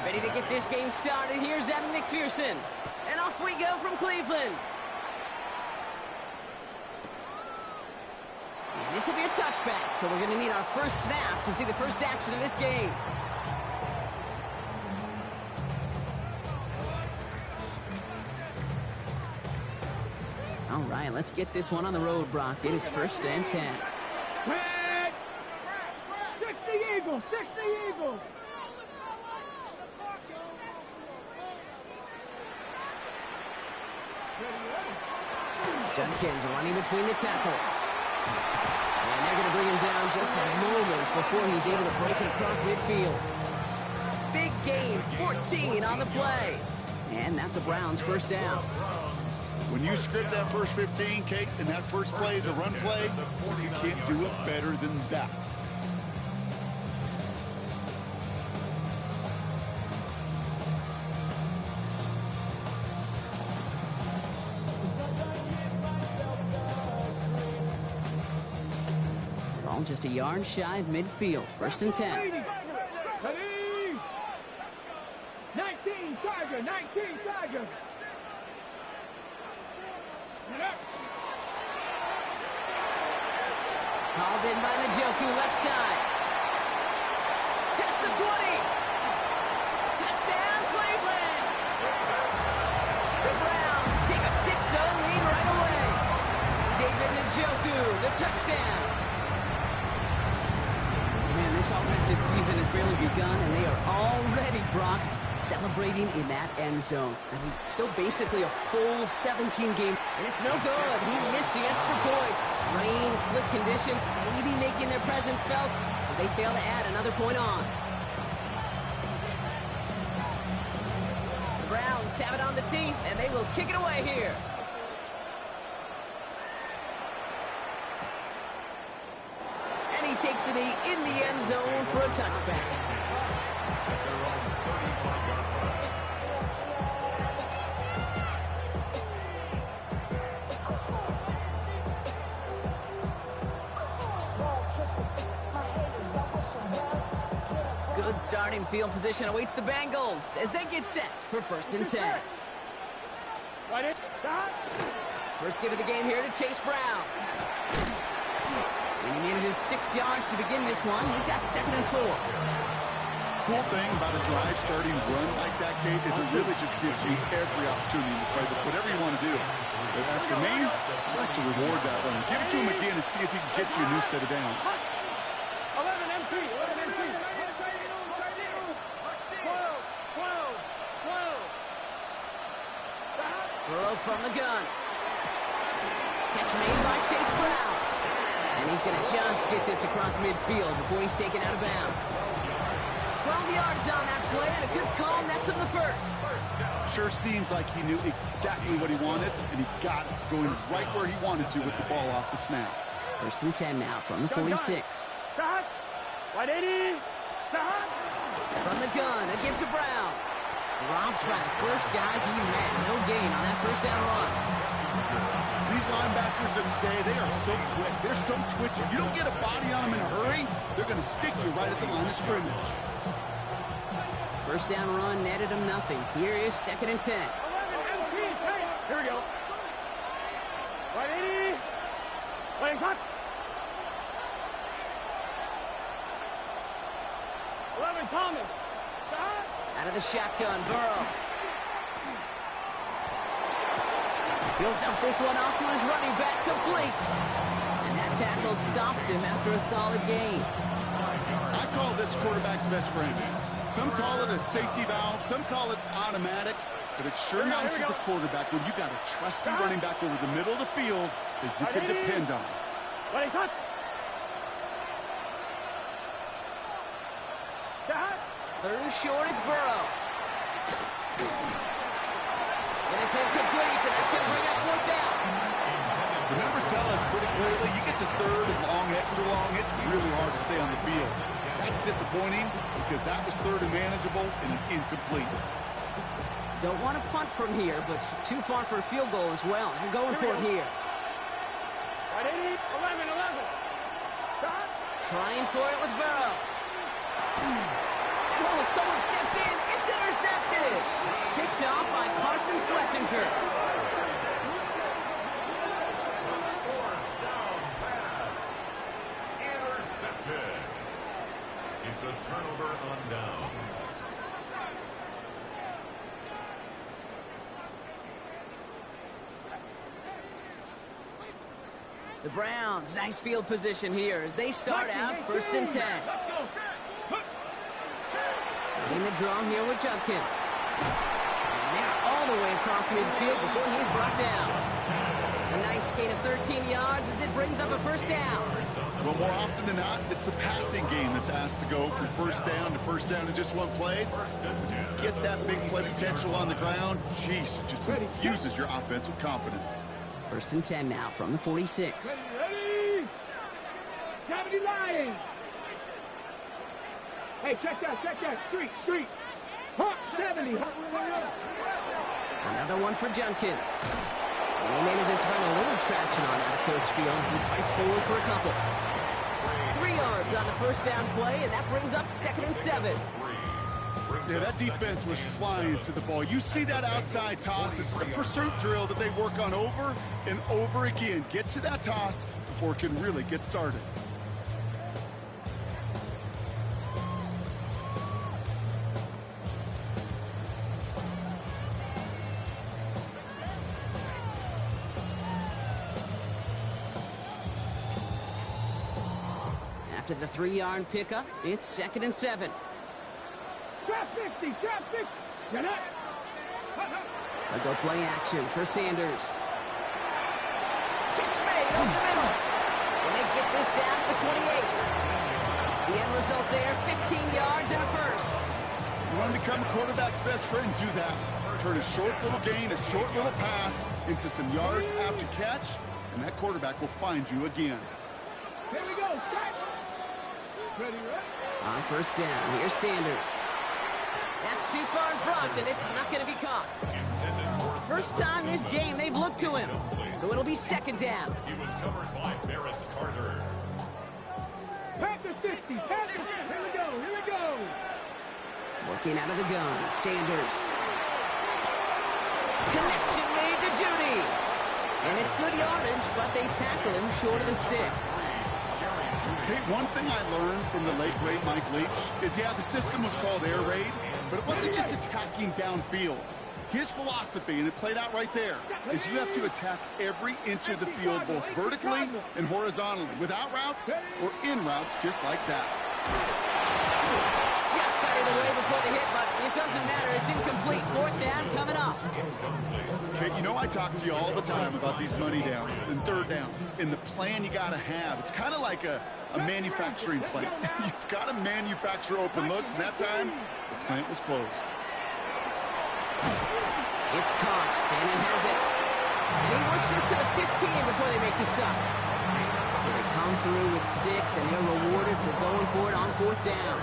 Ready to get this game started. Here's Evan McPherson. And off we go from Cleveland. And this will be a touchback, so we're going to need our first snap to see the first action of this game. All right, let's get this one on the road, Brock. It is 1st and 10. 60 Eagles, 60 Eagles. Judkins running between the tackles. And they're going to bring him down just a moment before he's able to break it across midfield. Big gain, 14 on the play. And that's a Browns first down. When you script that first 15, Kate, and that first play is a run play, you can't do it better than that. Ball just a yard shy of midfield. 1st and 10. 19 Tiger, 19 Tiger. Hauled in by Njoku, left side. Past the 20. Touchdown, Cleveland. The Browns take a 6-0 lead right away. David Njoku, the touchdown. Man, this offensive season has barely begun, and they are already, Brock, celebrating in that end zone. I mean, still basically a full 17-game, and it's no good. He missed the extra points. Rain, slick conditions, maybe making their presence felt as they fail to add another point on. The Browns have it on the tee, and they will kick it away here. And he takes it in the end zone for a touchback. Good starting field position awaits the Bengals as they get set for 1st and 10. First give of the game here to Chase Brown. And he manages 6 yards to begin this one. We've got 2nd and 4. Cool thing about a drive starting run like that, Kate, is it really just gives you every opportunity to play whatever you want to do. But as for me, I like to reward that run. Give it to him again and see if he can get you a new set of downs. 11 MT, 11 MT. 12. Burrow from the gun. Catch made by Chase Brown. And he's going to just get this across midfield before he's taken out of bounds. 12 yards on that play, and a good call nets him the first. Sure seems like he knew exactly what he wanted, and he got it going right where he wanted to with the ball off the snap. 1st and 10 now from the 46. Stop. 180. Stop. From the gun, again to Brown. Drops by the first guy he met. No gain on that first down run. These linebackers of today, they are so quick. They're so twitchy. You don't get a body on them in a hurry, they're going to stick you right at the line of scrimmage. First down run netted him nothing. Here is 2nd and 10. 11 MT. Here we go. 180. Playing hot. 11 Thomas. Stop. Out of the shotgun, Burrow. He'll dump this one off to his running back, complete. And that tackle stops him after a solid gain. I call this quarterback's best friend. Some call it a safety valve, some call it automatic, but it's sure nice as a quarterback when you got a trusty running back over the middle of the field that you can depend on. Playing hot. Stop. 3rd and short, it's Burrow. And it's incomplete, and that's going to bring up 4th down. The numbers tell us pretty clearly, you get to 3rd and long, extra long, it's really hard to stay on the field. That's disappointing because that was 3rd and manageable and an incomplete. Don't want to punt from here, but too far for a field goal as well. They're going for it here. 180, 11, 11. Stop. Trying for it with Burrow. field. Someone stepped in. It's intercepted. Picked off by Carson Schlesinger. Intercepted. It's a turnover on downs. The Browns, nice field position here as they start out 1st and 10. In the draw here with Judkins. And they're all the way across midfield before he's brought down. A nice gain of 13 yards as it brings up a 1st down. Well, more often than not, it's the passing game that's asked to go from 1st down to 1st down in just one play. Get that big play potential on the ground. Jeez, it just infuses your offense with confidence. 1st and 10 now from the 46. Ready? 70 Lions. Hey, check that. Street. Hawk 70. Another one for Judkins. And he manages to find a little traction on that search field as he fights forward for a couple. 3 yards on the 1st down play, and that brings up 2nd and 7. Yeah, that defense was flying to the ball. You see that outside toss. This is a pursuit drill that they work on over and over again. Get to that toss before it can really get started. After the 3-yard pickup, it's 2nd and 7. Trap 50. Get up. They'll go play action for Sanders. Kicks made over the middle. And they get this down to the 28. The end result there, 15 yards and a 1st. You want to become a quarterback's best friend, do that. Turn a short little gain, a short little pass into some yards after catch, and that quarterback will find you again. Here we go. Ready? On 1st down, here's Sanders. That's too far in front, and it's not going to be caught. First time this game they've looked to him, so it'll be 2nd down. He was covered by Barrett Carter. Panther 60. Here we go. Working out of the gun, Sanders. Connection made to Judy. And it's good yardage, but they tackle him short of the sticks. Okay, one thing I learned from the late, great Mike Leach is, yeah, the system was called air raid, but it wasn't just attacking downfield. His philosophy, and it played out right there, is you have to attack every inch of the field, both vertically and horizontally, without routes or in routes just like that. Just got it away before the hit, but it doesn't matter. It's incomplete. 4th down coming up. Okay, you know I talk to you all the time about these money downs and 3rd downs and the plan you got to have. It's kind of like a manufacturing plant. You've got to manufacture open looks, and that time, the plant was closed. It's caught. Fannin has it. And he works this to the 15 before they make the stop. So they come through with 6, and they're rewarded for going for it on 4th down.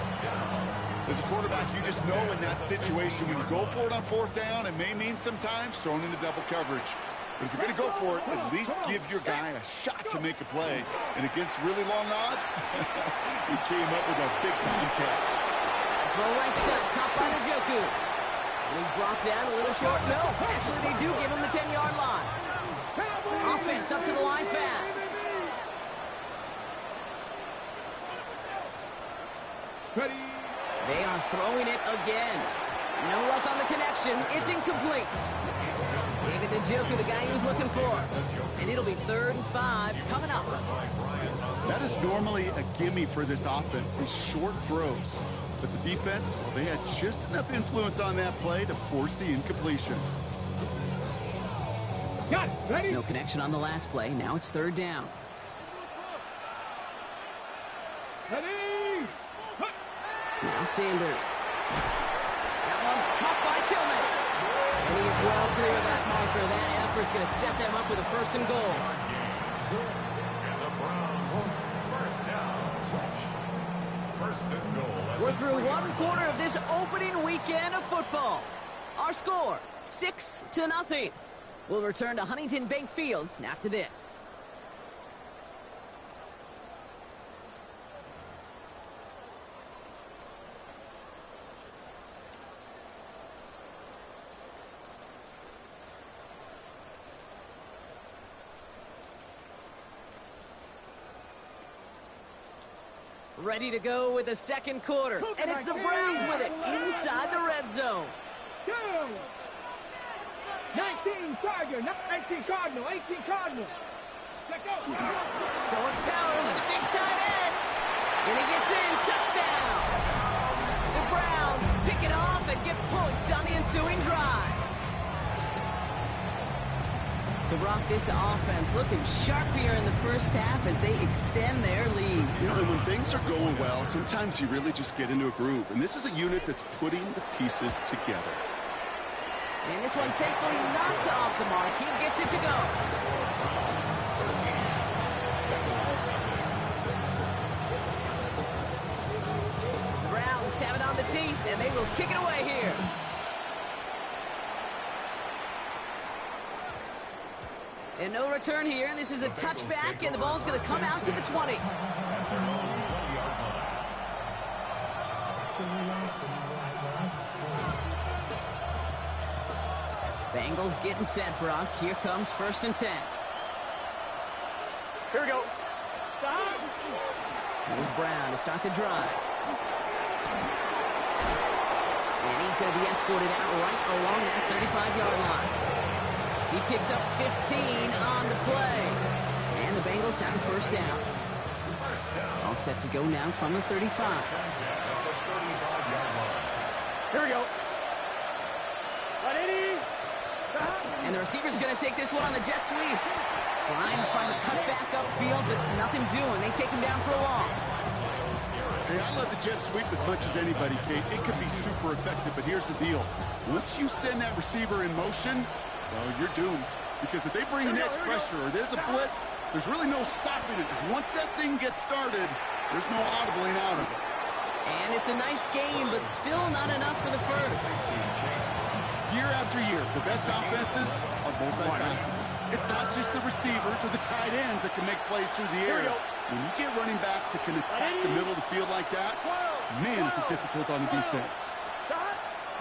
As a quarterback, you just know in that situation when you go for it on 4th down, it may mean sometimes thrown into double coverage. But if you're going to go for it, at least give your guy a shot to make a play. And against really long odds, he came up with a big-time catch. Throw right side, caught by Njoku. And he's brought down a little short. No, actually they do give him the 10-yard line. Offense up to the line fast. Ready? They are throwing it again. No luck on the connection. It's incomplete. David Njoku, the guy he was looking for. And it'll be 3rd and 5 coming up. That is normally a gimme for this offense, these short throws. But the defense, well, they had just enough influence on that play to force the incompletion. Got it. Ready? No connection on the last play. Now it's 3rd down. Ready? Now Sanders. That one's caught by Tillman. And he's well clear of that marker. That effort's going to set them up with a 1st and goal. And the Browns, 1st down. 1st and goal. We're through 1 quarter of this opening weekend of football. Our score, 6-0. We'll return to Huntington Bank Field after this. Ready to go with the second quarter. And it's the Browns with it inside the red zone. 2. 19 Charger, 19 Cardinal, 18 Cardinal. Let's go. Going power with a big tight end. And he gets in. Touchdown. The Browns pick it off and get points on the ensuing drive. So, Brock, this offense looking sharp here in the first half as they extend their lead. You know, and when things are going well, sometimes you really just get into a groove. And this is a unit that's putting the pieces together. And this one, thankfully, not off the mark. He gets it to go. The Browns have it on the tee, and they will kick it away here. And no return here, and this is a touchback, and the ball's going to come out to the 20. Bengals getting set, Brock. Here comes 1st and 10. Here we go. Here's Brown to start the drive. And he's going to be escorted out right along that 35-yard line. He picks up 15 on the play. And the Bengals have a first down. All set to go now from the 35. Here we go. And the receiver's going to take this one on the jet sweep. Trying to find a cutback upfield, but nothing doing. They take him down for a loss. Hey, I love the jet sweep as much as anybody, Kate. It can be super effective, but here's the deal. Once you send that receiver in motion, well, you're doomed. Because if they bring an edge pressure or there's a blitz, there's really no stopping it. Once that thing gets started, there's no audibling out of it. And it's a nice game, but still not enough for the first. Year after year, the best offenses are multifaceted. It's not just the receivers or the tight ends that can make plays through the air. When you get running backs that can attack the middle of the field like that, man, is it difficult on the defense.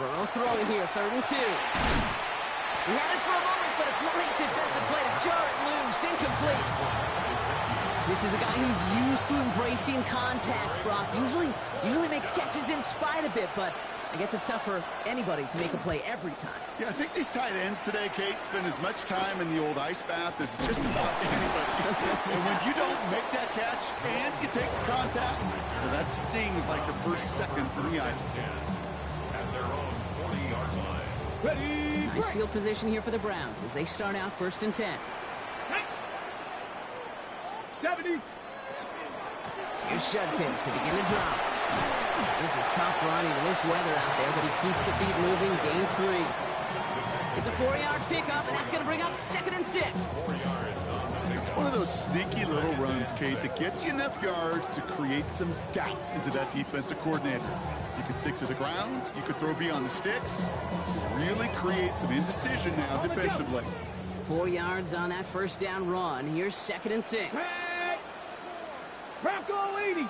Burrow throwing here, 3rd and 2. He had it for a moment, but a great defensive play to jar it loose. Incomplete. This is a guy who's used to embracing contact, Brock. Usually makes catches in spite of it, but I guess it's tough for anybody to make a play every time. Yeah, I think these tight ends today, Kate, spend as much time in the old ice bath as just about anybody. And when you don't make that catch and you take the contact, well, that stings like the first seconds in the ice. At their own 40-yard line. Ready, Nice field position here for the Browns as they start out 1st and 10. 70. Here's Judkins to begin the drive. This is tough running in this weather out there, but he keeps the feet moving, gains 3. It's a 4-yard pickup, and that's going to bring up 2nd and 6. It's one of those sneaky little runs, Kate, that gets you enough yards to create some doubt into that defensive coordinator. You can stick to the ground, you could throw beyond the sticks, really create some indecision now defensively. 4 yards on that first down run. Here's 2nd and 6. Bronco 80.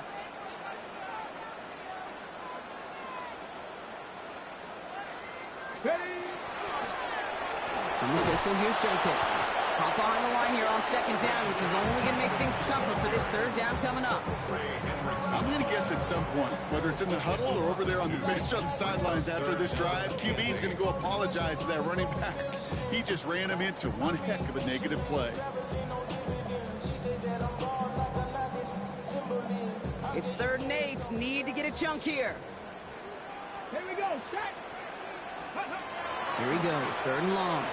Ready. From the pistol, here's Judkins. Hop behind the line here on 2nd down, which is only going to make things tougher for this 3rd down coming up. I'm going to guess at some point, whether it's in the huddle or over there on the bench on the sidelines after this drive, QB is going to go apologize to that running back. He just ran him into one heck of a negative play. It's 3rd and 8. Need to get a chunk here. Here we go. Set. Here he goes. 3rd and long.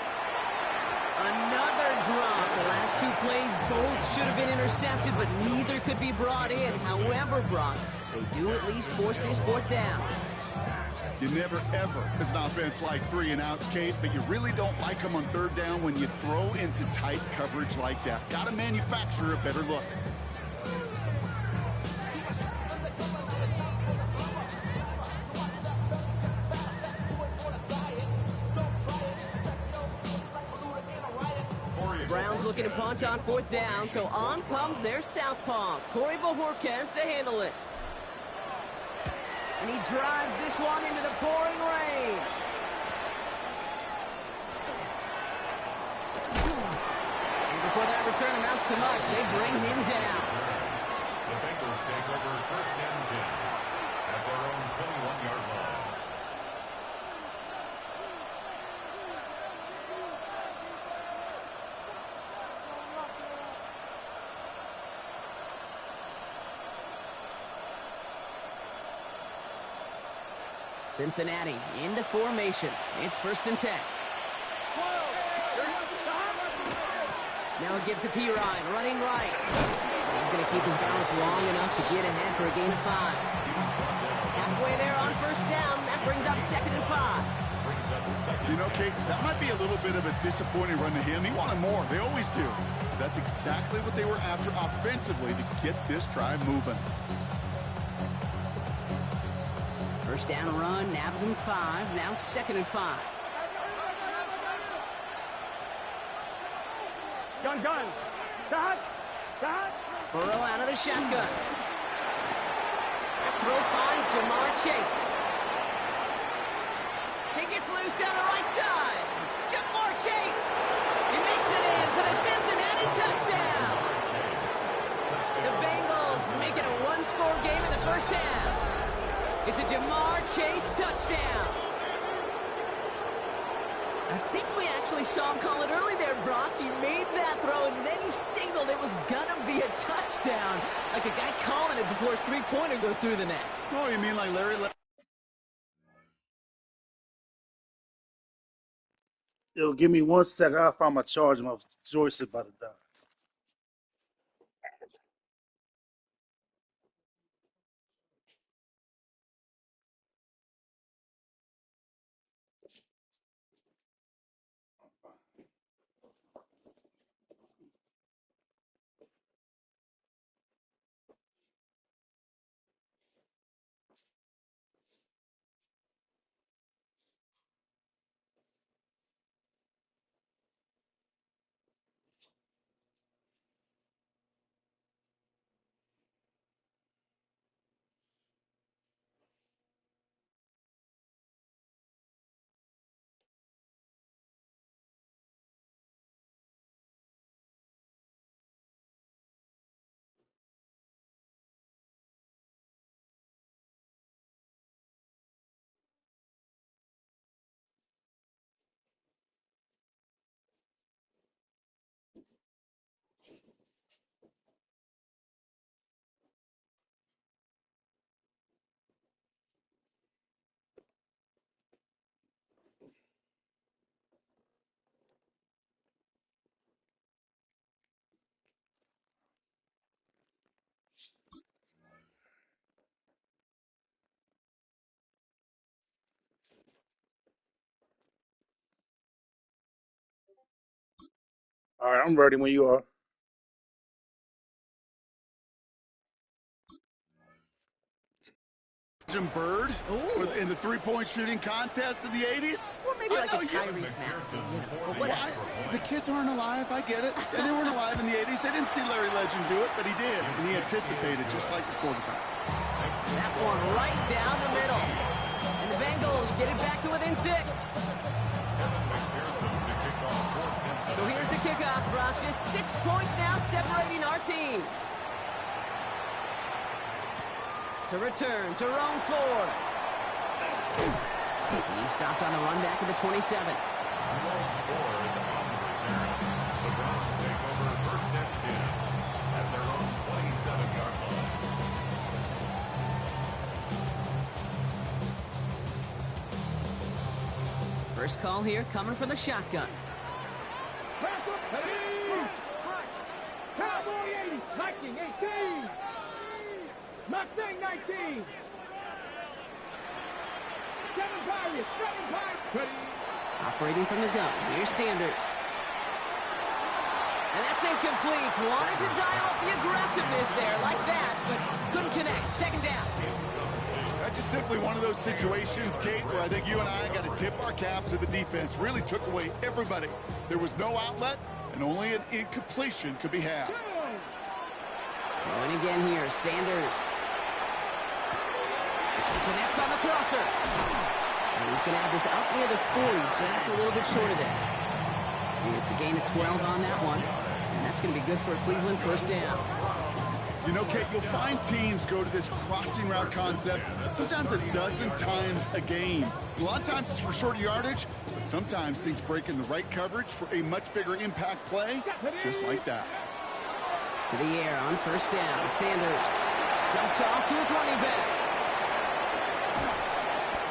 Another drop. The last 2 plays, both should have been intercepted, but neither could be brought in. However, Brock, they do at least force this 4th down. You never, ever, as an offense, like 3 and outs, Kate, but you really don't like them on 3rd down when you throw into tight coverage like that. Got to manufacture a better look. Browns looking to punt on 4th down, so on comes their southpaw, Corey Bojorquez, to handle it. And he drives this one into the pouring rain. And before that return amounts to much, they bring him down. The Bengals Browns take over first and 10 at their own 21-yard line. Cincinnati into formation. It's first and 10. Now give to Pirine, running right. He's going to keep his balance long enough to get ahead for a gain of 5. Halfway there on first down. That brings up second and 5. You know, Kate, that might be a little bit of a disappointing run to him. He wanted more. They always do. But that's exactly what they were after offensively to get this drive moving. First down run, nabs him 5. Now second and 5. Gun. Start. Burrow out of the shotgun. That throw finds Jamar Chase. He gets loose down the right side. Jamar Chase. He makes it in for the Cincinnati touchdown. The Bengals make it a one-score game in the first half. It's a Jamar Chase touchdown. I think we actually saw him call it early there, Brock. He made that throw, and then he signaled it was going to be a touchdown. Like a guy calling it before his three-pointer goes through the net. Oh, you mean like Larry? Yo, give me 1 second. I'll find my charger. My joystick about to die. All right, I'm ready when you are. Jim Bird in the three-point shooting contest in the 80s? Or maybe like a Tyrese Maxey, or whatever. The kids aren't alive, I get it. And they weren't alive in the 80s. They didn't see Larry Legend do it, but he did. And he anticipated, just like the quarterback. That one right down the middle. And the Bengals get it back to within 6. So here's the kickoff, Brock. Just 6 points now separating our teams. To return, Jerome Ford. He stopped on the run back at the 27. Jerome Ford on the return. The Browns take over first and 10 at their own 27-yard line. First call here coming from the shotgun. Cowboy 80, Viking 18. Mustang 19. Seven Pirates. Operating from the gun. Here's Sanders. And that's incomplete. Wanted to dial up the aggressiveness there like that, but couldn't connect. Second down. That's just simply one of those situations, Kate, where I think you and I got to tip our cap to the defense. Really took away everybody. There was no outlet, and only an incompletion could be had. Going again here, Sanders. Connects on the crosser. And he's going to have this up near the 40, just a little bit short of it. It's a gain of 12 on that one, and that's going to be good for a Cleveland first down. You know, Kate, you'll find teams go to this crossing route concept sometimes a dozen times a game. A lot of times it's for shorter yardage, but sometimes things break in the right coverage for a much bigger impact play, just like that. To the air on first down. Sanders dumped off to his running back.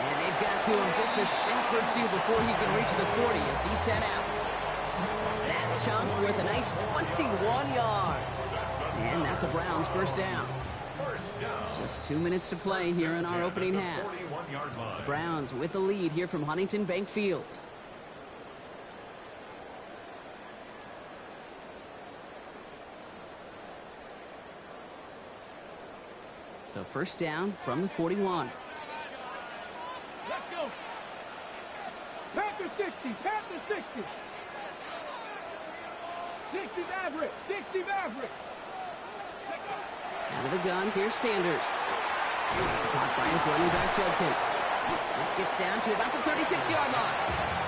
And they've got to him just a step or two before he can reach the 40 as he set out. That chunk with a nice 21 yards. And that's a Browns first down. Just 2 minutes to play here in our opening half. The Browns with the lead here from Huntington Bank Field. So first down from the 41. Let's go. Panther 60. Panther 60. 60 Maverick. 60 Maverick. Out of the gun, here's Sanders. Caught by his running back, Judkins. This gets down to about the 36-yard line.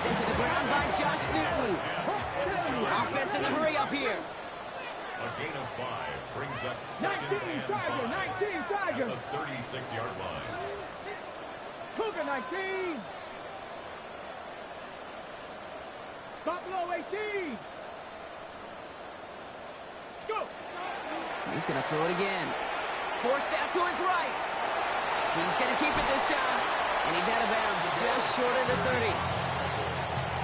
Sent to the ground by Josh Newton. Offense in the hurry up here. A gain of 5 brings up 19 Tiger. 19 Tiger. at the 36-yard line. Cougar 19. Buffalo 18. Let's go. He's going to throw it again. Forced out to his right. He's going to keep it this time. And he's out of bounds just short of the 30.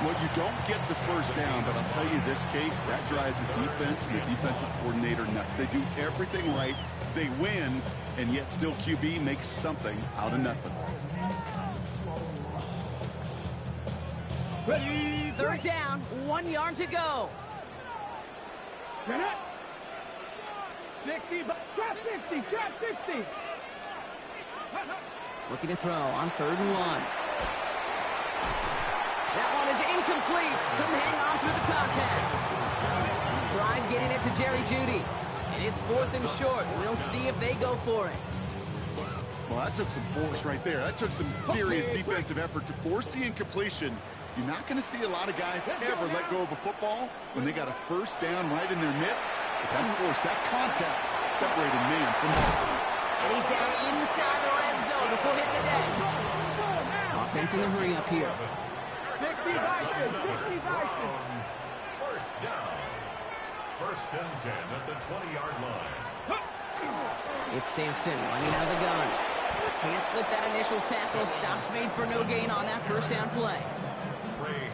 Well, you don't get the first down, but I'll tell you this, Kate, that drives the defense and the defensive coordinator nuts. They do everything right. They win, and yet still QB makes something out of nothing. Ready. Third down, 1 yard to go. Turn it. 60. Trap 60. Trap 60. Looking to throw on 3rd and 1. That one is incomplete. Couldn't hang on through the contact. Tried getting it to Jerry Jeudy. And it's 4th and short. We'll see if they go for it. Well, that took some force right there. That took some serious defensive effort to force the incompletion. You're not going to see a lot of guys ever let go of a football when they got a first down right in their midst. But that force, that contact, separated man from ball. And he's down inside the red zone before hitting the deck. Offense in the hurry up here. 60 Bison. 60 Bison. First down. 1st and 10 at the 20-yard line. It's Sampson running out of the gun. Can't slip that initial tackle. Stops made for no gain on that first down play.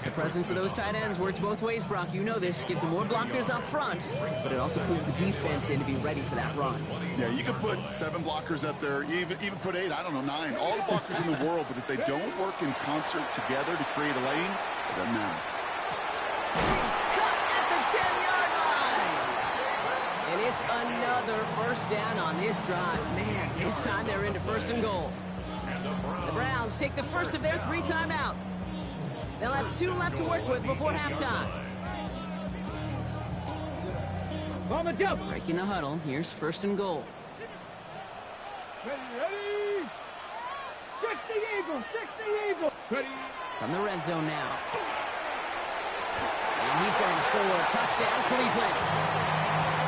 The presence of those tight ends works both ways, Brock. You know this. Gives them more blockers up front, but it also puts the defense in to be ready for that run. Yeah, you could put 7 blockers up there, even put 8, I don't know, 9. All the blockers in the world, but if they don't work in concert together to create a lane, it doesn't matter. Cut at the 10-yard line! And it's another first down on this drive. Man, this time they're into 1st and goal. The Browns take the first of their 3 timeouts. They'll have 2 left to work with before halftime. On the jump. Breaking the huddle, here's 1st and goal. Ready, ready. 60 Eagles. 60 Eagles. Ready. From the red zone now. And he's going to score a touchdown, Cleveland.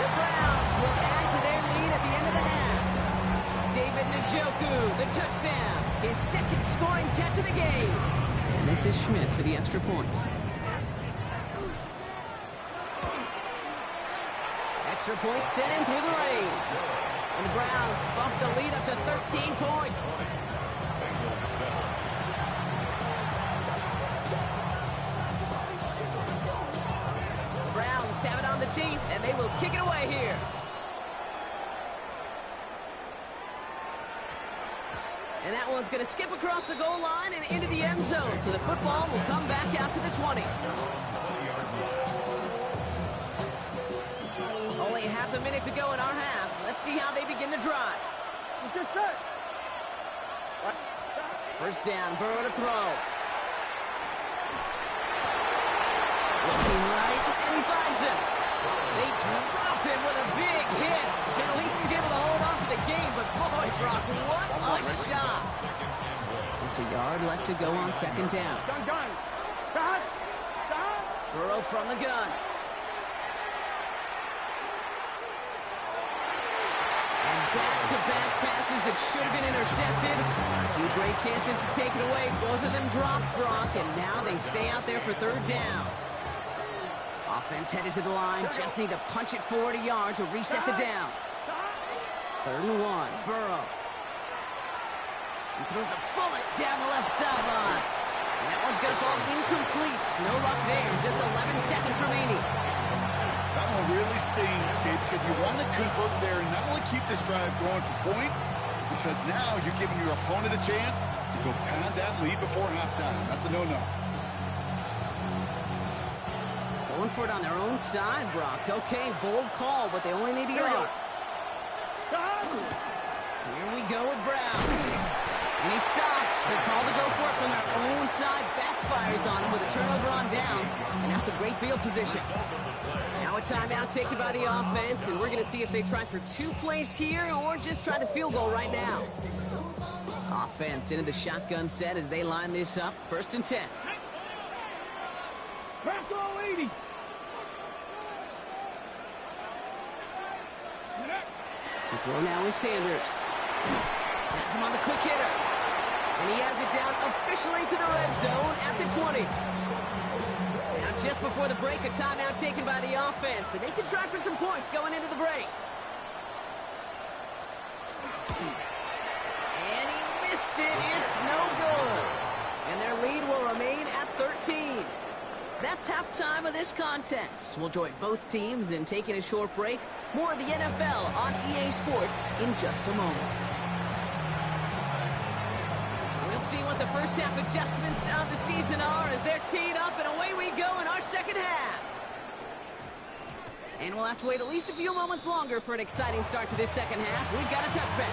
The Browns will add to their lead at the end of the half. David Njoku, the touchdown. His 2nd scoring catch of the game. And this is Schmidt for the extra point. Extra point sent in through the rain. And the Browns bump the lead up to 13 points. The Browns have it on the tee, and they will kick it away here. And that one's going to skip across the goal line and into the end zone. So the football will come back out to the 20. Only half a minute to go in our half. Let's see how they begin the drive. Just set. First down, Burrow to throw. Looking right, and he finds him. They drop him with a big hit. And at least he's able to hold on to the game. But boy, Brock, what a shot. Just a yard left to go on 2nd down. Gun. Stop. Burrow from the gun. Back-to-back passes that should have been intercepted. Two great chances to take it away. Both of them dropped, Brock, and now they stay out there for third down. Offense headed to the line. Just need to punch it 40 yards to reset the downs. 3rd and 1. Burrow. He throws a bullet down the left sideline. And that one's going to fall incomplete. No luck there. Just 11 seconds remaining. That one really stings, Kate, because you want to convert there and not only keep this drive going for points, because now you're giving your opponent a chance to go pad that lead before halftime. That's a no-no. Going for it on their own side, Brock. Okay, bold call, but they only need a yard. Here we go with Brown. And he stops. The call to go for it from their own side backfires on him with a turnover on downs. And that's a great field position. Now a timeout taken by the offense, and we're going to see if they try for 2 plays here or just try the field goal right now. Offense into the shotgun set as they line this up. 1st and 10. Back all 80. To throw now is Sanders. Has him on the quick hitter. And he has it down officially to the red zone at the 20. Now just before the break, a timeout taken by the offense. And they can try for some points going into the break. And he missed it. It's no good. And their lead will remain at 13. That's halftime of this contest. We'll join both teams in taking a short break. More of the NFL on EA Sports in just a moment. We'll see what the first half adjustments of the season are as they're teed up, and away we go in our second half. And we'll have to wait at least a few moments longer for an exciting start to this second half. We've got a touchback.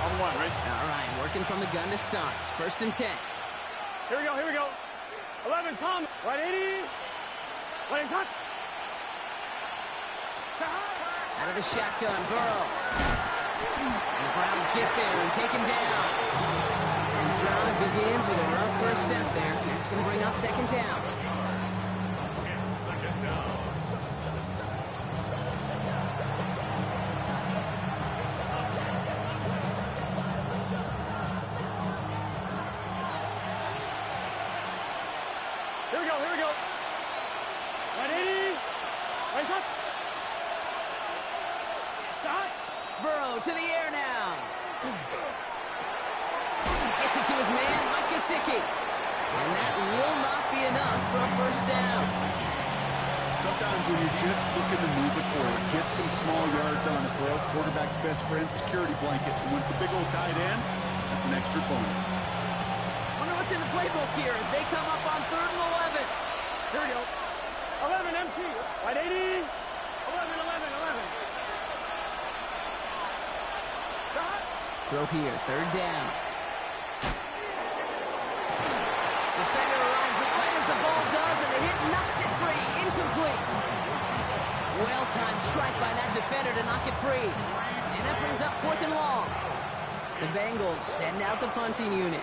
On 1, right? All right, working from the gun to start. 1st and 10. Here we go, here we go. 11, Tom. Right 80. Right hot. Out of the shotgun, Burrow. And the Browns get there and take him down. And the drive begins with a rough first step there. That's going to bring up 2nd down. It's 2nd down. Here we go, here we go. Right 80. Right hot. Burrow to the air now. Gets it to his man, Mike Gesicki. And that will not be enough for a 1st down. Sometimes when you're just looking to move it forward, get some small yards on the throw, quarterback's best friend, security blanket. And when it's a big old tight end, that's an extra bonus. Wonder what's in the playbook here as they come up on 3rd and 11. Here we go. 11, empty. Right 80. 11, 11, 11. Throw here, 3rd down. Defender arrives right as the ball does, and the hit knocks it free. Incomplete. Well-timed strike by that defender to knock it free. And that brings up 4th and long. The Bengals send out the punting unit.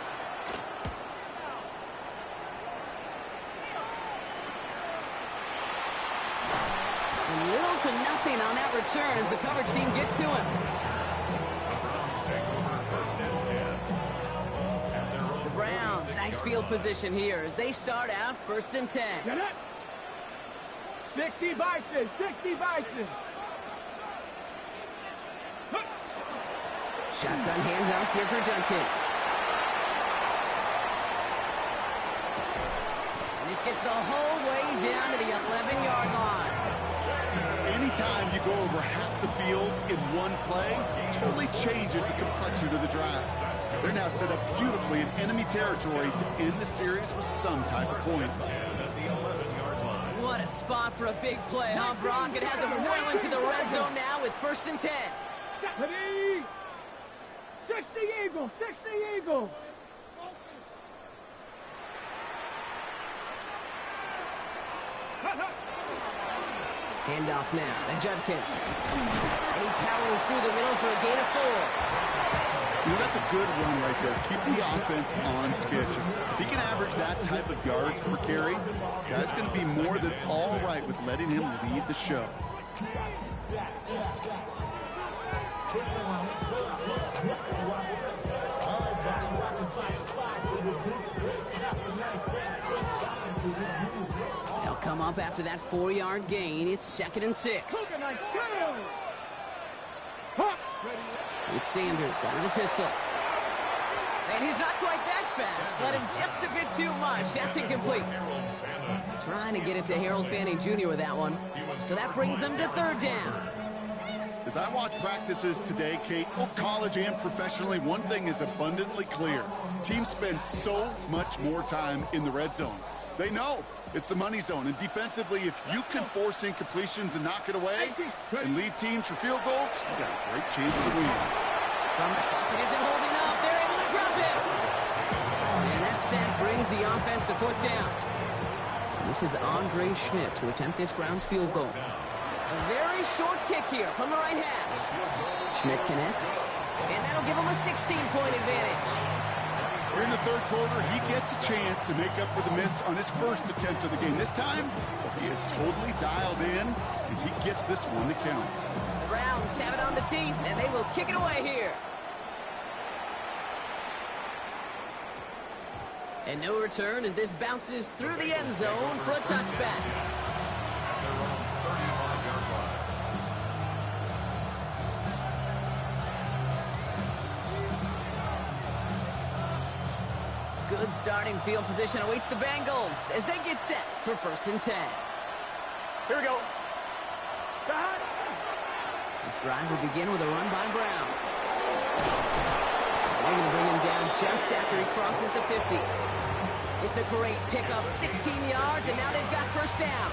And little to nothing on that return as the coverage team gets to him. The Browns, nice field position here as they start out 1st and 10. Get it. 60 Bison, 60 Bison. Shotgun handoff here for Junkins. And this gets the whole way down to the 11-yard line. Anytime you go over half the field in one play, it totally changes the complexion of the drive. They're now set up beautifully in enemy territory to end the series with some type of points. What a spot for a big play, huh, Brock? It has him well into the red zone now with 1st and 10. 60 Eagles, 60 Eagles. Handoff now to Judkins. And he powers through the middle for a gain of 4. You know, that's a good run right there. Keep the offense on schedule. If he can average that type of yards per carry, this guy's going to be more than all right with letting him lead the show. They'll come up after that 4-yard gain. It's 2nd and 6. It's Sanders out of the pistol. And he's not quite that fast. Let him just a bit too much. That's incomplete. Trying to get it to Harold Fanning Jr. with that one. So that brings them to 3rd down. As I watch practices today, Kate, both college and professionally, one thing is abundantly clear. Teams spend so much more time in the red zone. They know it's the money zone. And defensively, if you can force incompletions and knock it away and leave teams for field goals, you got a great chance to win. From the pocket isn't holding up. They're able to drop it. And that sack brings the offense to 4th down. So this is Andre Schmidt to attempt this Browns field goal. A very short kick here from the right hash. Schmidt connects, and that'll give him a 16-point advantage. Here in the 3rd quarter, he gets a chance to make up for the miss on his first attempt of the game. This time, he is totally dialed in, and he gets this one to count. The Browns have it on the tee, and they will kick it away here. And no return as this bounces through the end zone for a touchback. Good starting field position awaits the Bengals as they get set for 1st and 10. Here we go. This drive will begin with a run by Brown. They're going to bring him down just after he crosses the 50. It's a great pickup, 16 yards, and now they've got 1st down.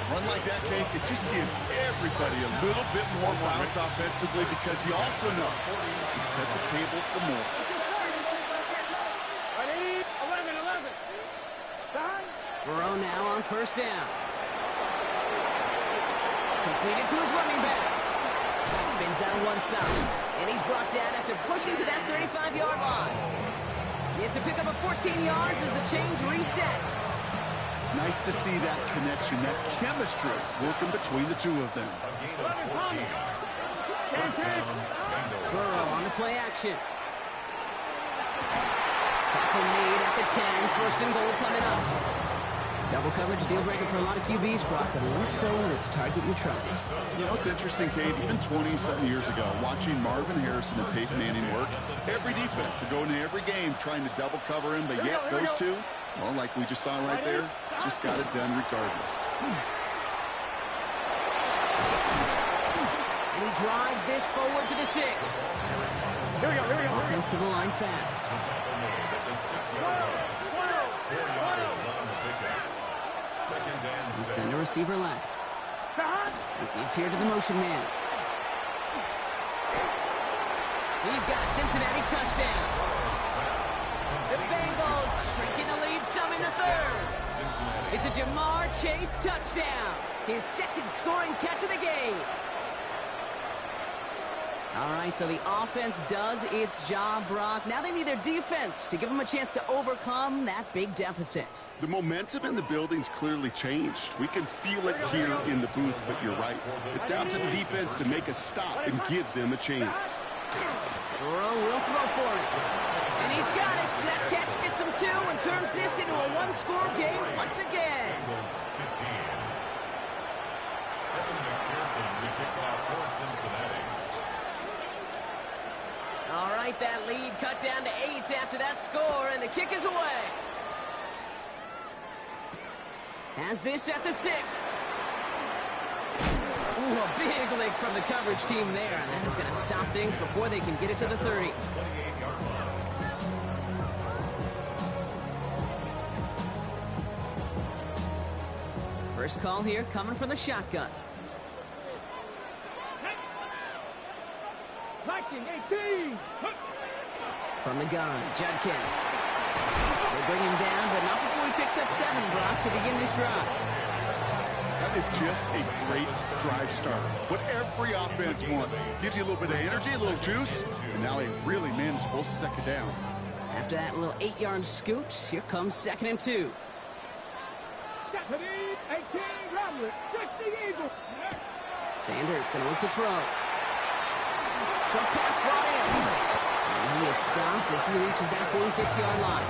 Run like that, Kate, it just gives everybody a little bit more bounce offensively because you also know you can set the table for more. Burrow now on 1st down. Completed to his running back. Spins out of one side. And he's brought down after pushing to that 35-yard line. It's a pickup of 14 yards as the chains reset. Nice to see that connection, that chemistry working between the two of them. Burrow on the play action. Tackle made at the 10. 1st and goal coming up. Double coverage deal breaker for a lot of QBs, Brock, but less so when it's target you trust. You know, it's interesting, Kate, even 20-something years ago, watching Marvin Harrison and Peyton Manning work, every defense would go into every game trying to double cover him, but yet those two, well, like we just saw right there, just got it done regardless. And he drives this forward to the 6. Here we go. Offensive line fast. We send a receiver left. We give here to the motion man. He's got a Cincinnati touchdown. The Bengals shrinking the lead some in the 3rd. It's a Jamar Chase touchdown. His 2nd scoring catch of the game. All right, so the offense does its job, Brock. Now they need their defense to give them a chance to overcome that big deficit. The momentum in the building's clearly changed. We can feel it here in the booth, but you're right. It's down to the defense to make a stop and give them a chance. Burrow will throw for it. And he's got it. That catch gets him 2 and turns this into a one-score game once again. All right, that lead cut down to 8 after that score, and the kick is away. Has this at the 6. Ooh, a big lick from the coverage team there, and that is going to stop things before they can get it to the 30. First call here coming from the shotgun. From the gun, Judkins. They bring him down, but not before he picks up 7, Brock, to begin this drive. That is just a great drive starter. What every offense wants. Gives you a little bit of energy, a little juice, and now a really manageable second down. After that little 8-yard scoot, here comes 2nd and 2. Sanders going to look to throw. Short pass brought in. And he is stopped as he reaches that 46-yard line.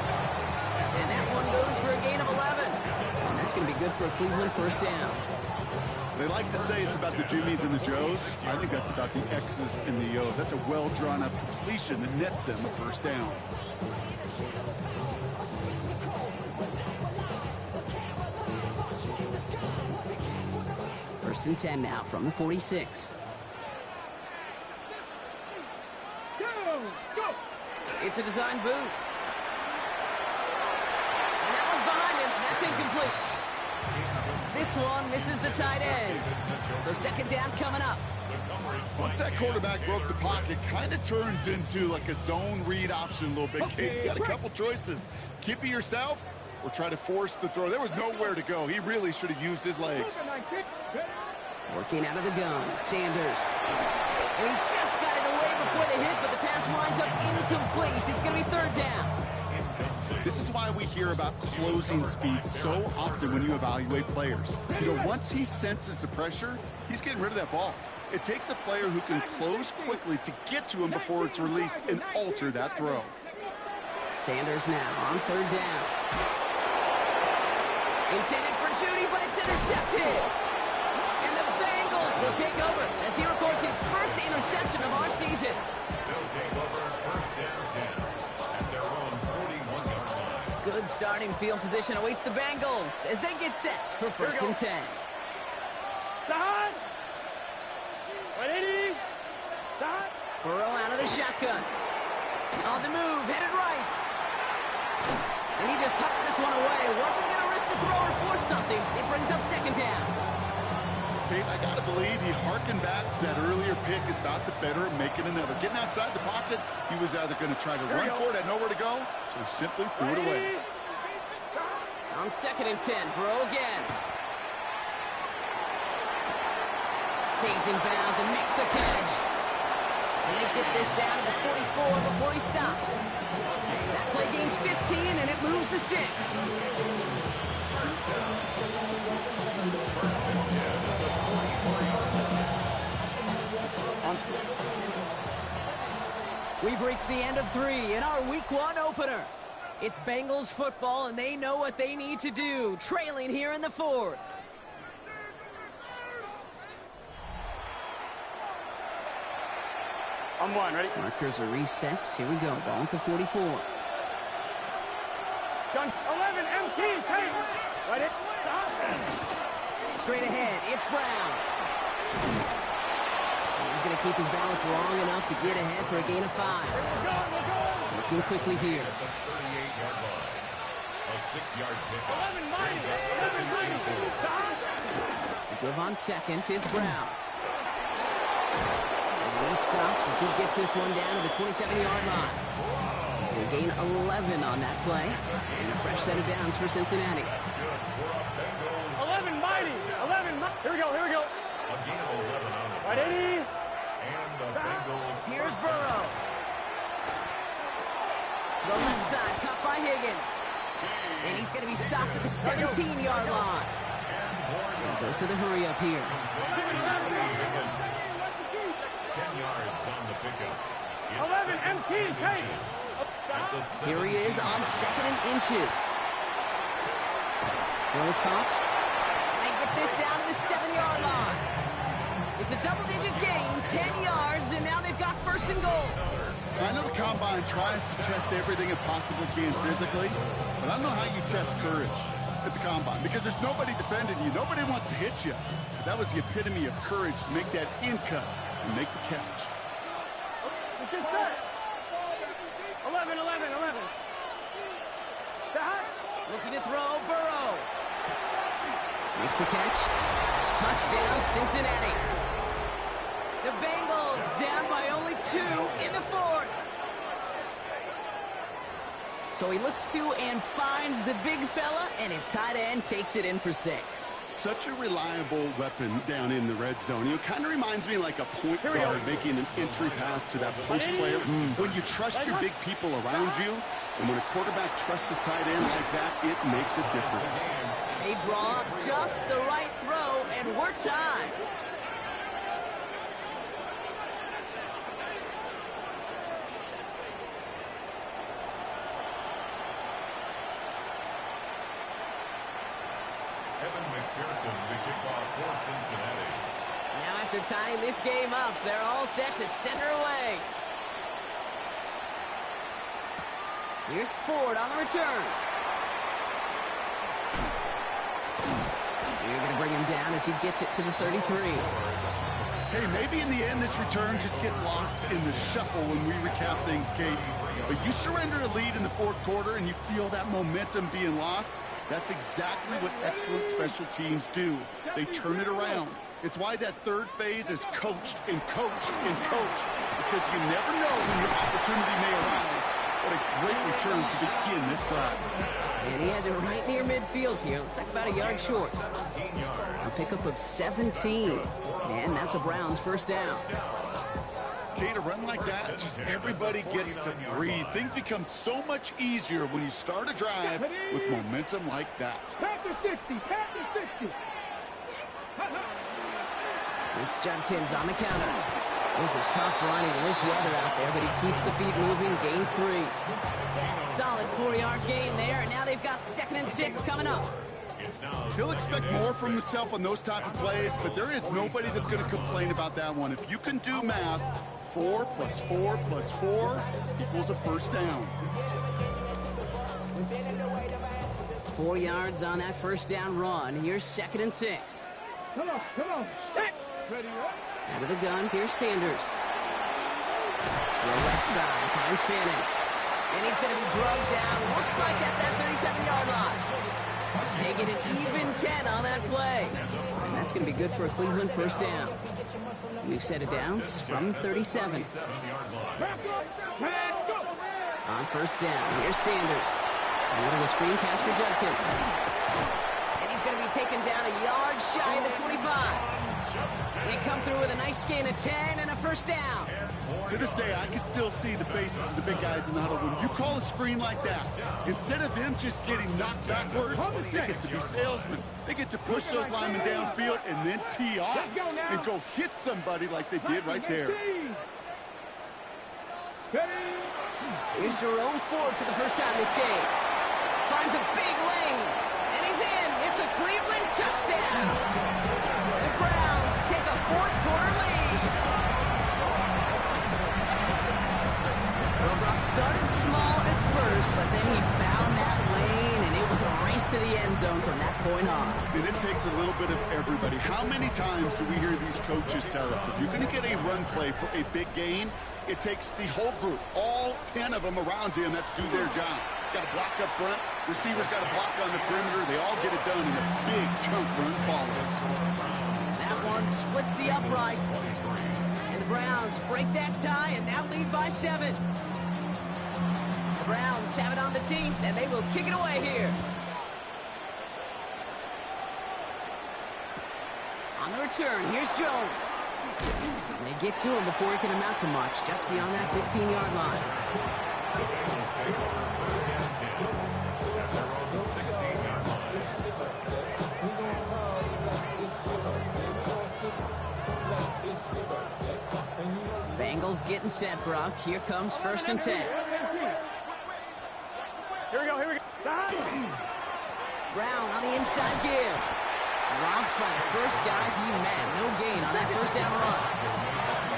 And that one goes for a gain of 11. And that's going to be good for a Cleveland first down. They like to say it's about the Jimmies and the Joes. I think that's about the X's and the O's. That's a well-drawn-up completion that nets them a first down. First and 10 now from the 46. It's a design boot. And that one's behind him. That's incomplete. This one misses the tight end. So second down coming up. Once that quarterback broke the pocket, kind of turns into like a zone read option a little bit. Kate got a couple choices. Keep it yourself or try to force the throw. There was nowhere to go. He really should have used his legs. Working out of the gun, Sanders. And he just got it away before the hit, but the pass winds up incomplete. It's going to be third down. This is why we hear about closing speed so often when you evaluate players. You know, once he senses the pressure, he's getting rid of that ball. It takes a player who can close quickly to get to him before it's released and alter that throw. Sanders now on third down. Intended for Judy, but it's intercepted. And the Bengals will take over as he records his first interception of our season. They'll take over first down 10 at their own 41-yard line. Good starting field position awaits the Bengals as they get set for first and 10. Side. 180. Side. Burrow out of the shotgun. On the move, headed right. And he just hucks this one away. Wasn't going to risk a throw or force something. It brings up second down. Kate, I got to believe he harkened back to that earlier pick and thought the better of making another. Getting outside the pocket, he was either going to try to run for it, had nowhere to go, so he simply threw it away. On second and 10, Burrow again. Stays in bounds and makes the catch. And they get this down to the 44 before he stops. That play gains 15, and it moves the sticks. We've reached the end of 3 in our Week 1 opener. It's Bengals football, and they know what they need to do, trailing here in the 4th. On one, ready? Markers are reset. Here we go. Ball at the 44. Gun 11, MT, take. Right it. Stop. Straight ahead, it's Brown. He's going to keep his balance long enough to get ahead for a gain of 5. Looking quickly here. At the 38-yard line. A 6-yard pickup. 11 minus. 7 minus. The give on second, it's Brown. And he's stopped as he gets this one down to the 27-yard line. They gain 11 on that play. And a fresh set of downs for Cincinnati. 11 mighty. 11 mighty. Here we go, here we go. A gain of 11 on the Right, 80. And the Bengals. Here's Burrow. The left side, caught by Higgins. And he's going to be stopped at the 17-yard line. And dose of the hurry up here. 10 yards on the pickup. 11 MT, take. Here he is on second and inches. Bill's caught. And they get this down to the 7-yard line. It's a double-digit gain, 10 yards, and now they've got first and goal. I know the Combine tries to test everything it possibly can physically, but I don't know how you test courage at the Combine because there's nobody defending you. Nobody wants to hit you. That was the epitome of courage to make that in cut and make the catch. It's just set. 11, 11, 11. Stop. Looking to throw, Burrow. Makes the catch. Touchdown, Cincinnati. The Bengals down by only 2 in the 4th. So he looks to and finds the big fella, and his tight end takes it in for 6. Such a reliable weapon down in the red zone. It kind of reminds me like a point guard making an entry pass to that post player. When you trust your big people around you, and when a quarterback trusts his tight end like that, it makes a difference. They draw up just the right throw, and we're tied. Evan McPherson, the kickoff for Cincinnati. Now after tying this game up, they're all set to center away. Here's Ford on the return. You're going to bring him down as he gets it to the 33. Hey, maybe in the end this return just gets lost in the shuffle when we recap things, Kate. But you surrender a lead in the fourth quarter and you feel that momentum being lost. That's exactly what excellent special teams do. They turn it around. It's why that third phase is coached and coached and coached, because you never know when your opportunity may arise. What a great return to begin this drive. And he has it right near midfield here. Looks like about a yard short. A pickup of 17. And that's a Browns first down. Kate, a run like that, just everybody gets to breathe. Things become so much easier when you start a drive with momentum like that. It's Judkins on the counter. This is tough running in this weather out there, but he keeps the feet moving, gains 3. Solid 4-yard gain there, and now they've got 2nd and 6 coming up. He'll expect more from himself on those type of plays, but there is nobody that's going to complain about that one. If you can do math, 4 plus 4 plus 4 equals a first down. 4 yards on that first down run. Here's 2nd and 6. Come on. Out of the gun, here's Sanders. The left side finds Fanning. And he's going to be drugged down. Looks like at that 37-yard line. They get an even 10 on that play. And that's going to be good for a Cleveland first down. New set of downs from 37. On first down, here's Sanders. A little screen pass for Judkins. And he's going to be taken down a yard shy of the 25. They come through with a nice gain of 10 and a first down. To this day, I can still see the faces of the big guys in the huddle. When you call a screen like that, instead of them just getting knocked backwards, they get to be salesmen. They get to push those linemen downfield and then tee off and go hit somebody like they did right there. Here's Jerome Ford for the first time this game. Finds a big lane, and he's in. It's a Cleveland touchdown. The Browns take a fourth-quarter lead. Brock started small at first, but then he found that lane, and it was a race to the end zone from that point on. And it takes a little bit of everybody. How many times do we hear these coaches tell us, if you're going to get a run play for a big gain, it takes the whole group, all 10 of them around him have to do their job. Got to block up front, receivers got to block on the perimeter, they all get it done, and a big chunk run follows. That one splits the uprights. And the Browns break that tie and now lead by 7. The Browns have it on the team, and they will kick it away here. On the return, here's Jones. They get to him before he can amount to much, just beyond that 15-yard line. The Bengals take over first and 10 at their own 16-yard line. Bengals getting set, Brock. Here comes 1st and 10. Here we go. Brown on the inside give. Dropped by the first guy he met. No gain on that first down run.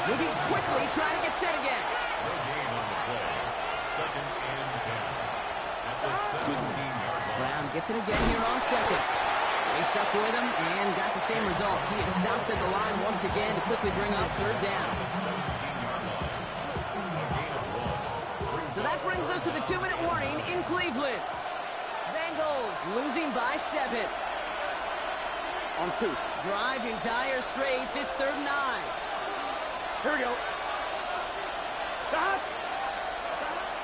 Moving quickly, trying to get set again. No gain on the play. 2nd and 10 at the 17-yard line. Brown gets it again here on 2nd. They stuck with him and got the same results. He is stopped at the line once again to quickly bring up 3rd down. So that brings us to the 2-minute warning in Cleveland. Bengals losing by 7. On 2. Drive in dire straits. It's 3rd and 9. Here we go. Stop.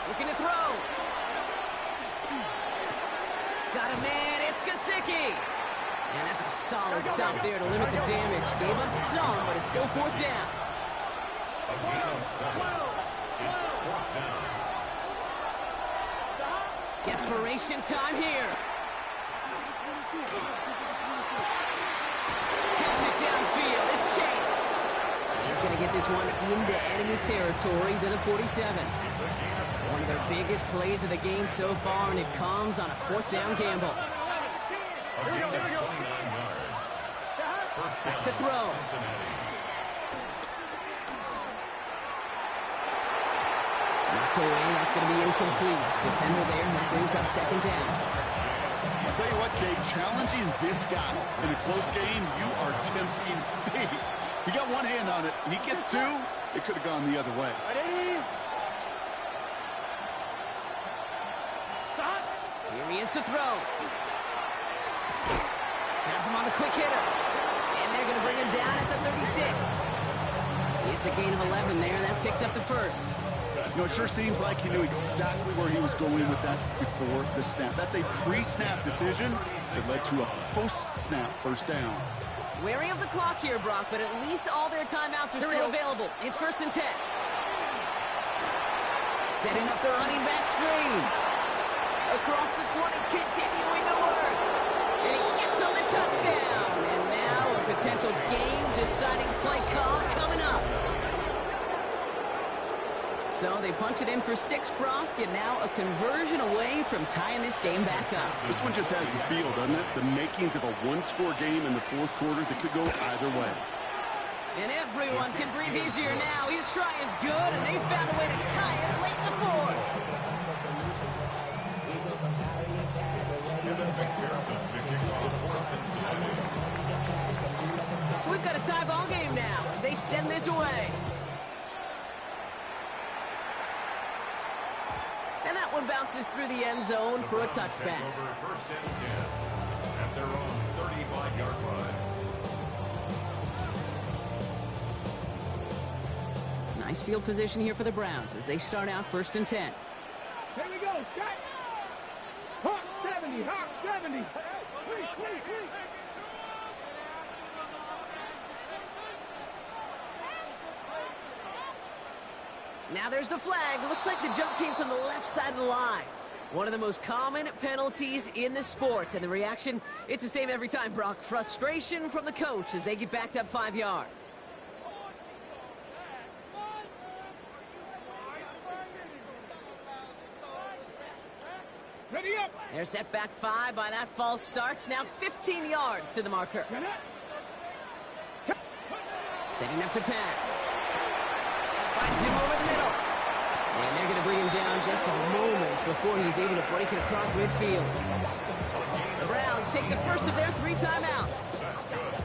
Looking to throw. Got a man, it's Gesicki. And that's a solid stop there to limit the damage. Gave up some, but it's still fourth down. A gain of 7. It's fourth down. Desperation time here. Gets it downfield. It's Chase. He's going to get this one into enemy territory to the 47. One of their biggest plays of the game so far, and it comes on a fourth down gamble. A gain of 29 yards. First down To throw. Cincinnati. Knocked away. That's going to be incomplete. Defender there. That brings up second down. I'll tell you what, Kate, challenging this guy in a close game, you are tempting fate. He got one hand on it. He gets two. It could have gone the other way. Ready? Stop. Here he is to throw. Has him on the quick hitter. And they're going to bring him down at the 36. It's a gain of 11 there. That picks up the first. You know, it sure seems like he knew exactly where he was going with that before the snap. That's a pre-snap decision that led to a post-snap first down. Wary of the clock here, Brock, but at least all their timeouts are still available. It's 1st and 10. Setting up the running back screen. Across the 20, continuing to work. And he gets on the touchdown. And now a potential game-deciding play call coming up. So they punch it in for 6, Brock, and now a conversion away from tying this game back up. This one just has the feel, doesn't it? The makings of a one-score game in the fourth quarter that could go either way. And everyone can breathe easier now. His try is good, and they found a way to tie it late in the fourth. So we've got a tie ball game now as they send this away. And that one bounces through the end zone for a touchback. Over 1st and 10 at their own 35-yard line. Nice field position here for the Browns as they start out 1st and 10. Here we go. Shot. Hawk 70. Hawk 70. Now there's the flag. Looks like the jump came from the left side of the line. One of the most common penalties in the sport. And the reaction, it's the same every time, Brock. Frustration from the coach as they get backed up 5 yards. Ready up. They're set back 5 by that false start. Now 15 yards to the marker. Setting up to pass. Finds him over the middle. And they're going to bring him down just a moment before he's able to break it across midfield. The Browns take the first of their 3 timeouts.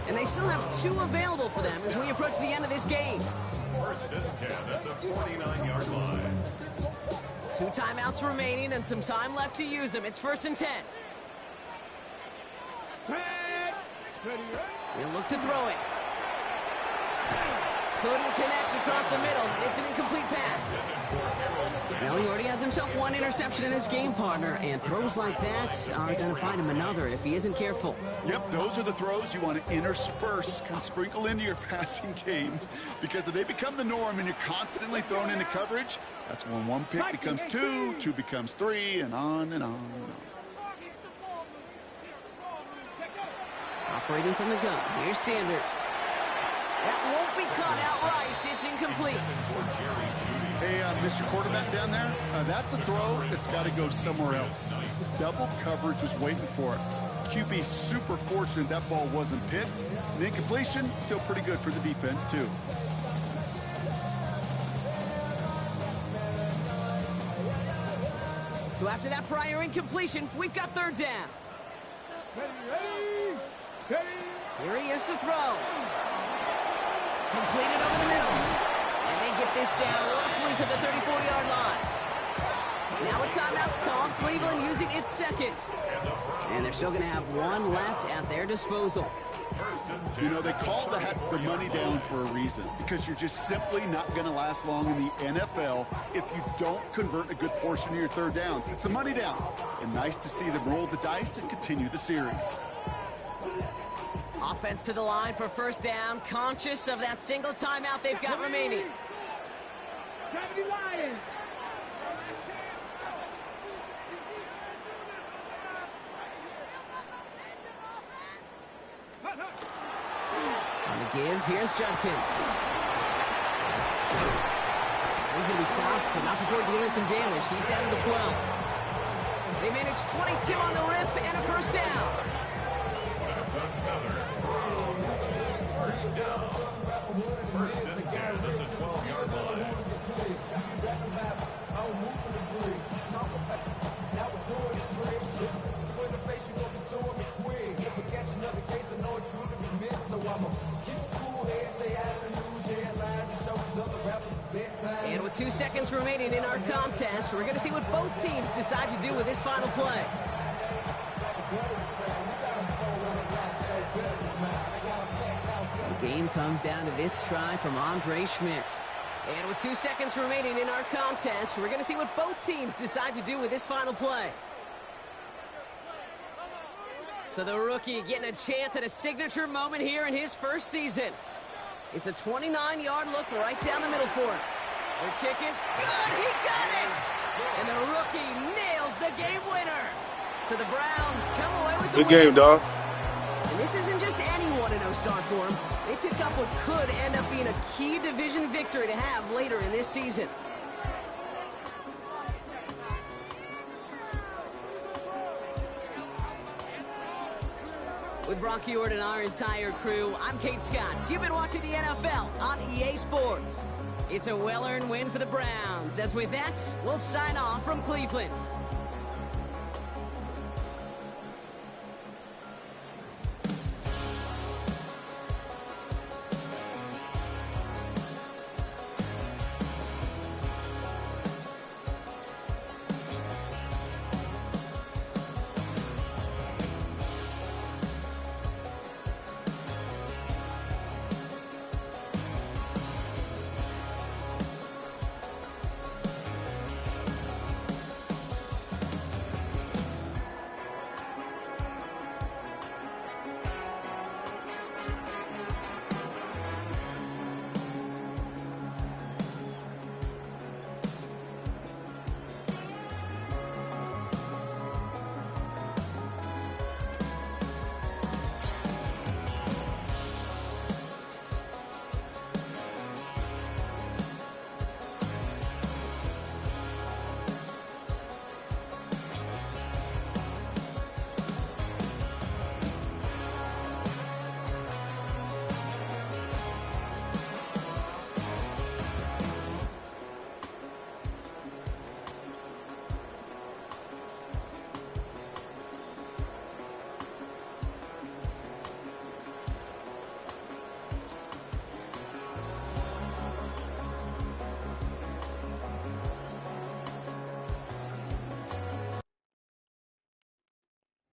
And they still have 2 available for them as we approach the end of this game. 1st and 10 at the 49-yard line. 2 timeouts remaining and some time left to use them. It's 1st and 10. He'll look to throw it. Couldn't connect across the middle. It's an incomplete pass. Well, he already has himself 1 interception in his game, partner, and throws like that are going to find him another if he isn't careful. Yep, those are the throws you want to intersperse and sprinkle into your passing game, because if they become the norm and you're constantly thrown into coverage, that's when 1 pick becomes 2, 2 becomes 3, and on and on and on. Operating from the gun. Here's Sanders. That won't be caught outright. It's incomplete. Hey, Mr. Quarterback down there, that's a throw that's got to go somewhere else. Double coverage was waiting for it. QB super fortunate that ball wasn't picked. And incompletion, still pretty good for the defense, too. So after that prior incompletion, we've got 3rd down. Here he is to throw. Completed over the middle. And they get this down roughly to the 34-yard line. Now a timeout's called. Cleveland using its second. And they're still going to have one left at their disposal. You know, they call that the money down for a reason, because you're just simply not going to last long in the NFL if you don't convert a good portion of your third downs. It's the money down. And nice to see them roll the dice and continue the series. Offense to the line for first down, conscious of that single timeout they've got remaining. On the give, here's Judkins. He's going to be stopped, but not before dealing some damage. He's down to the 12. They manage 22 on the rip and a first down. That's another first down. First and 10 at the 12-yard line. And with 2 seconds remaining in our contest, we're going to see what both teams decide to do with this final play. The game comes down to this try from Andre Schmidt. And with 2 seconds remaining in our contest, we're going to see what both teams decide to do with this final play. So the rookie getting a chance at a signature moment here in his first season. It's a 29-yard look right down the middle for him. The kick is good. He got it! And the rookie nails the game winner. So the Browns come away with the win. Good game, dog. And this isn't just any 1-0 start for them. They pick up what could end up being a key division victory to have later in this season. With Brock Huard and our entire crew, I'm Kate Scott. You've been watching the NFL on EA Sports. It's a well-earned win for the Browns. As with that, we'll sign off from Cleveland.